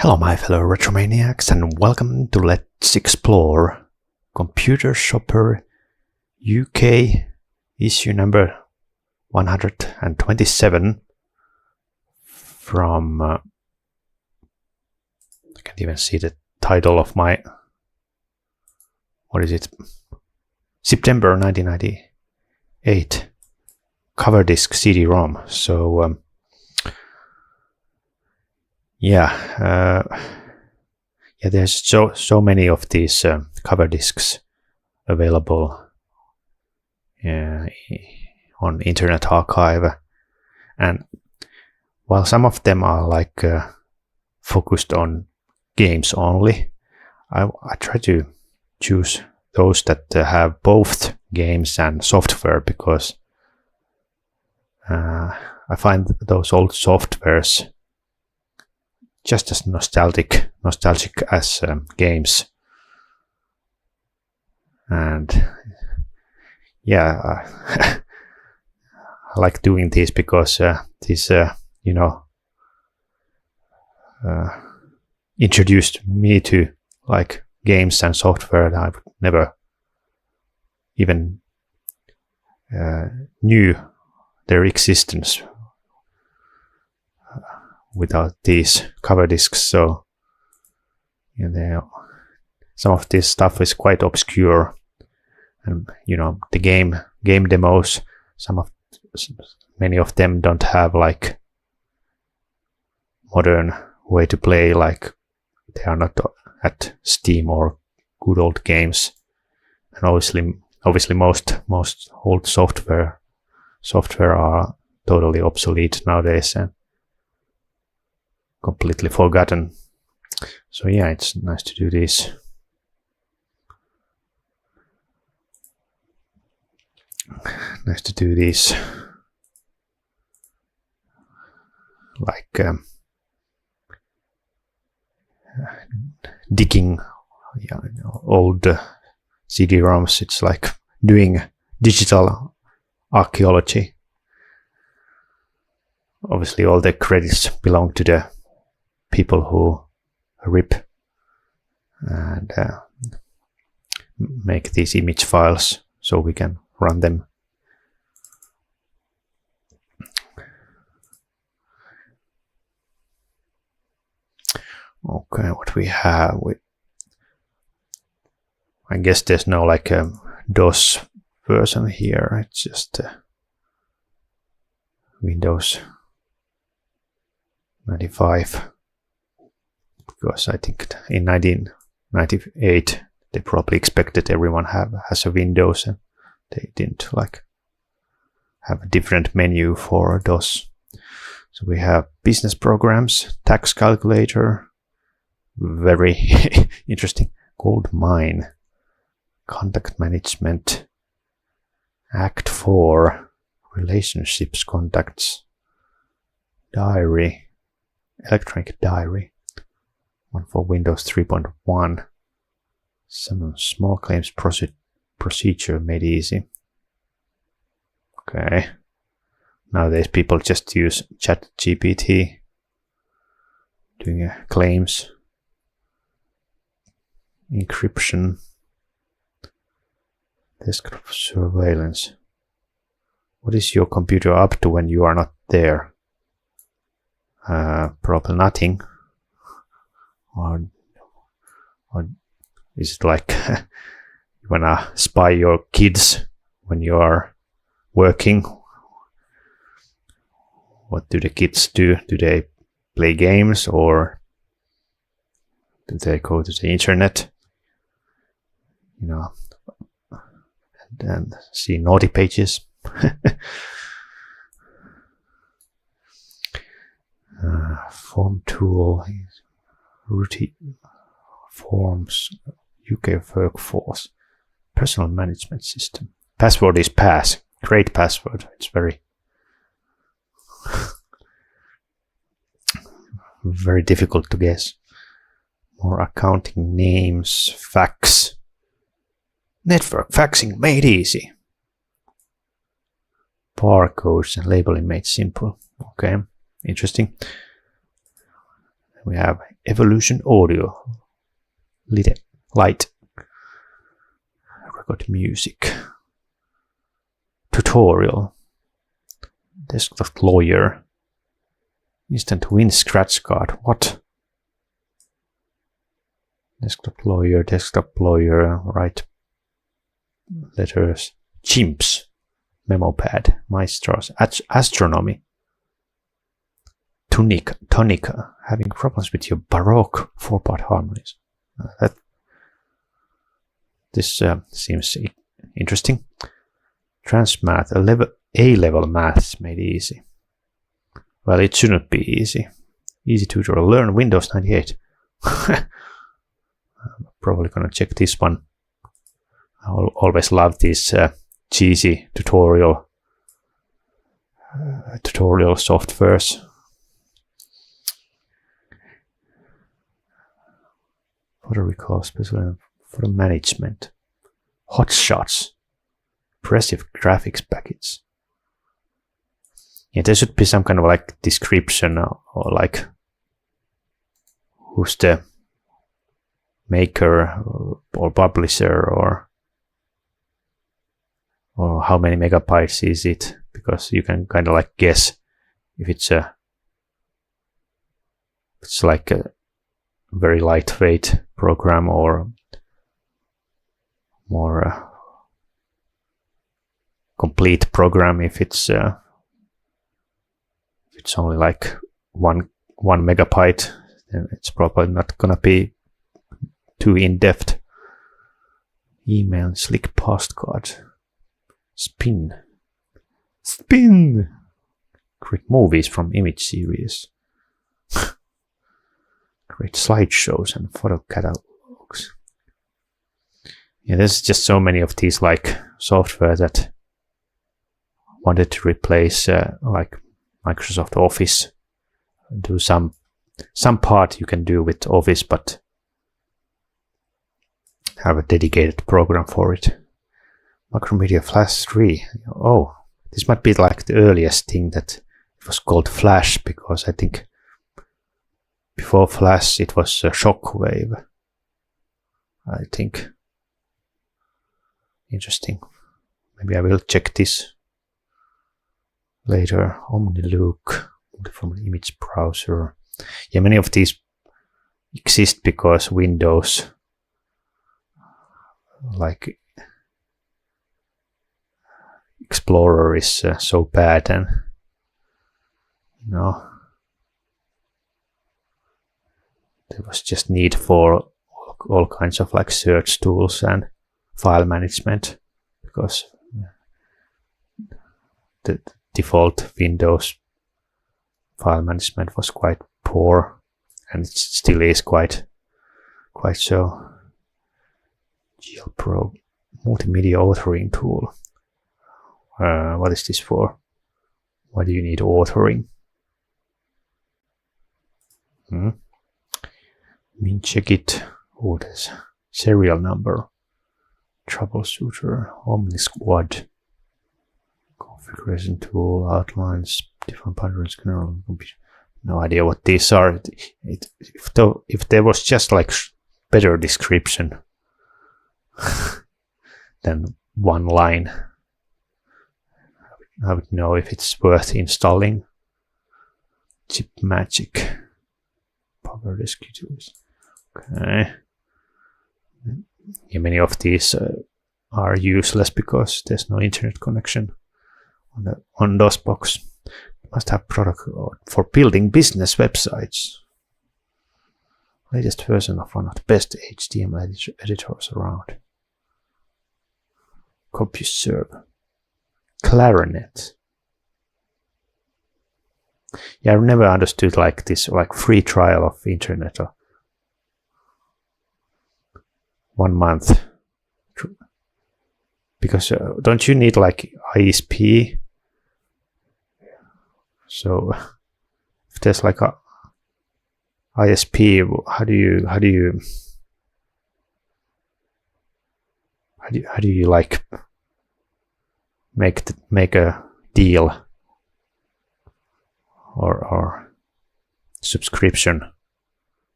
Hello my fellow Retromaniacs and welcome to Let's Explore Computer Shopper UK issue number 127 from, I can't even see the title of my, what is it, September 1998 cover disc CD-ROM. So there's so many of these cover discs available on Internet Archive, and while some of them are like focused on games only, I try to choose those that have both games and software, because I find those old softwares just as nostalgic as games. And I like doing this because this introduced me to like games and software that I would never even knew their existence without these cover discs. So some of this stuff is quite obscure, and the game demos, many of them don't have like modern way to play, like they are not at Steam or Good Old Games. And obviously most old software are totally obsolete nowadays and completely forgotten. So yeah, it's nice to do this. Nice to do this, like digging old CD-ROMs. It's like doing digital archaeology. Obviously all the credits belong to the people who rip and make these image files so we can run them. Okay, what we have, I guess there's no like a DOS version here, it's just Windows 95, because I think in 1998 they probably expected everyone has a Windows, and they didn't like have a different menu for DOS. So we have business programs, tax calculator, very interesting, gold mine, contact management, Act 4, relationships, contacts, diary, electronic diary, one for Windows 3.1, some small claims procedure made easy. Okay, nowadays people just use ChatGPT doing claims, encryption, desktop surveillance. What is your computer up to when you are not there? Probably nothing. Or is it like you wanna spy your kids when you are working? What do the kids do? Do they play games, or do they go to the internet? And see naughty pages. Form tool, routine forms, UK workforce, personal management system. Password is pass. Great password. It's very very difficult to guess. More accounting names, fax, network faxing made easy. Barcodes and labeling made simple. Okay, interesting. We have Evolution Audio, Light, Record Music, Tutorial, Desktop Lawyer, Instant Win Scratch Card. What? Desktop Lawyer, write letters, Chimps, Memo Pad, Maestros, Astronomy, Tonica, having problems with your Baroque 4-part harmonies. This seems interesting. Transmath, A-level maths made easy. Well, it shouldn't be easy. Easy tutorial. Learn Windows 98. I'm probably gonna check this one. I always love these cheesy tutorial softwares. What do we call special for the management? Hotshots. Impressive graphics package. Yeah, there should be some kind of like description or like who's the maker or publisher or how many megabytes is it, because you can kind of like guess if it's like a very lightweight program or more complete program. If it's only like one megabyte, then it's probably not gonna be too in-depth. Email, slick postcard, spin, great movies from image series, great slideshows and photo catalogs. Yeah, there's just so many of these like software that wanted to replace like Microsoft Office. Do some part you can do with Office, but have a dedicated program for it. Macromedia Flash 3. Oh, this might be like the earliest thing that it was called Flash, because I think before Flash it was Shockwave. I think. Interesting. Maybe I will check this later. OmniLook from image browser. Yeah, many of these exist because Windows like Explorer is so bad, and there was just need for all kinds of like search tools and file management, because the default Windows file management was quite poor, and it still is quite so. GL Pro multimedia authoring tool. What is this for? Why do you need authoring? Check it. Oh, there's serial number. Troubleshooter. Omni Squad. Configuration tool. Outlines. Different patterns. No idea what these are. If there was just like better description than one line, I would know if it's worth installing. Chip Magic. Power Rescue tools. Okay. Yeah, many of these are useless because there's no internet connection on those box. Must have product for building business websites. Latest version of one of the best HTML editors around. CompuServe. Clarinet. Yeah, I've never understood like this like free trial of internet or 1 month, because don't you need like ISP? So if there's like a ISP, how do you like make a deal or subscription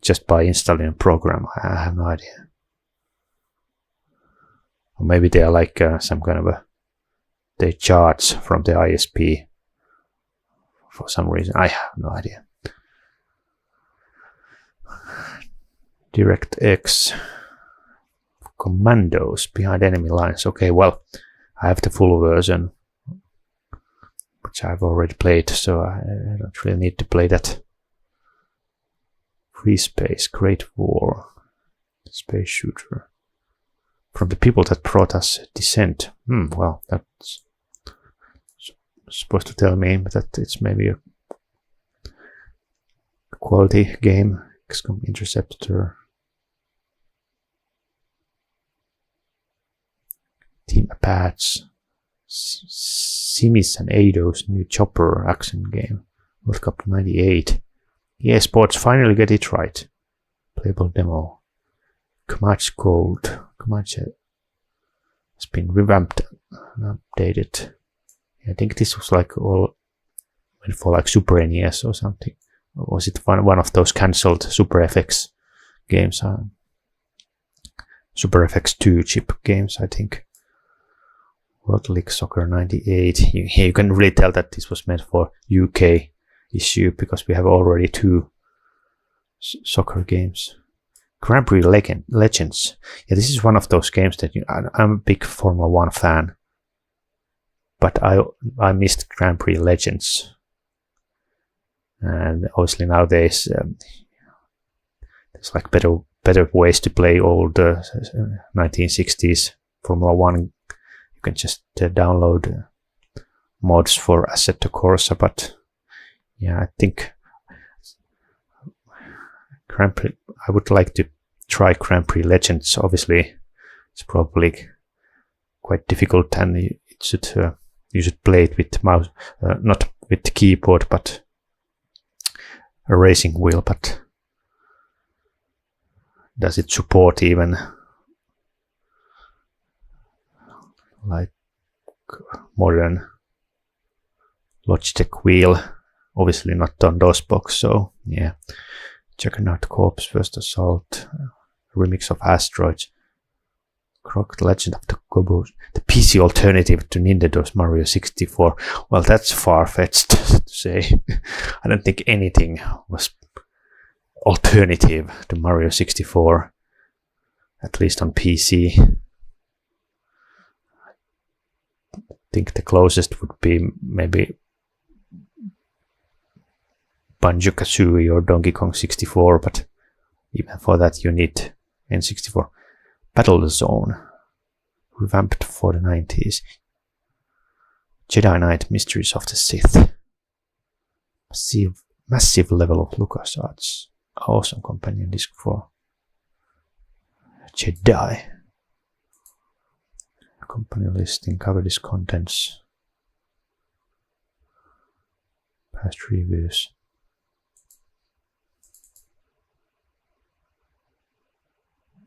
just by installing a program? I have no idea. Or maybe they are like some kind of they charge from the ISP for some reason. I have no idea. DirectX commandos behind enemy lines. Okay, well, I have the full version, which I've already played, so I don't really need to play that. Free Space, Great War, space shooter. From the people that brought us Descent. Well, that's supposed to tell me that it's maybe a quality game. XCOM Interceptor. Team Apache. Simis and Eido's new chopper action game. World Cup 98. EA Sports finally get it right. Playable demo. Comanche Gold. Comanche has been revamped and updated. I think this was like all meant for like Super NES or something. Or was it one of those cancelled Super FX games? Super FX 2 chip games, I think. World League Soccer 98. Here you can really tell that this was meant for UK issue because we have already 2 soccer games. Grand Prix Legends. Yeah, this is one of those games that I'm a big Formula 1 fan, but I missed Grand Prix Legends, and obviously nowadays there's like better ways to play old 1960s Formula 1. You can just download mods for Assetto Corsa, but yeah, I think Grand Prix, I would like to try Grand Prix Legends. Obviously, it's probably quite difficult, and you should play it with mouse, not with the keyboard, but a racing wheel. But does it support even like modern Logitech wheel? Obviously not on DOSBox, so yeah. Juggernaut Corps First Assault, remix of Asteroids, Croc Legend of the Gobos, the PC alternative to Nintendo's Mario 64. Well, that's far-fetched to say. I don't think anything was alternative to Mario 64, at least on PC. I think the closest would be maybe Banjo-Kazooie or Donkey Kong 64, but even for that you need N64. Battle Zone, revamped for the 90s. Jedi Knight, Mysteries of the Sith. Massive level of LucasArts. Awesome companion disc for Jedi. Company listing, cover disc contents. Past reviews.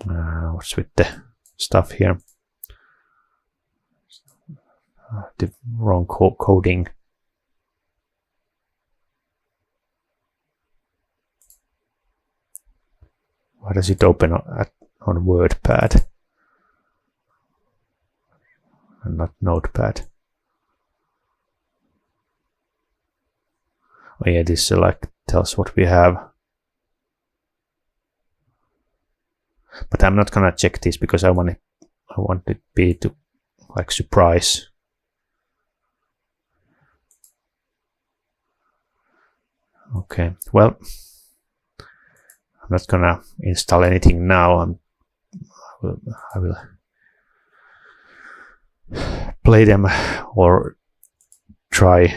What's with the stuff here? The wrong coding. Why does it open on WordPad and not Notepad? Oh yeah, this select tells what we have. But I'm not gonna check this because I want it be to like surprise. Okay, well, I'm not gonna install anything now. I will play them or try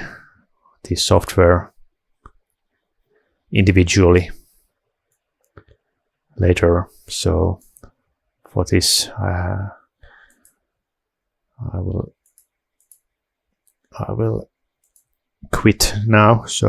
the software individually later. So for this I will quit now. So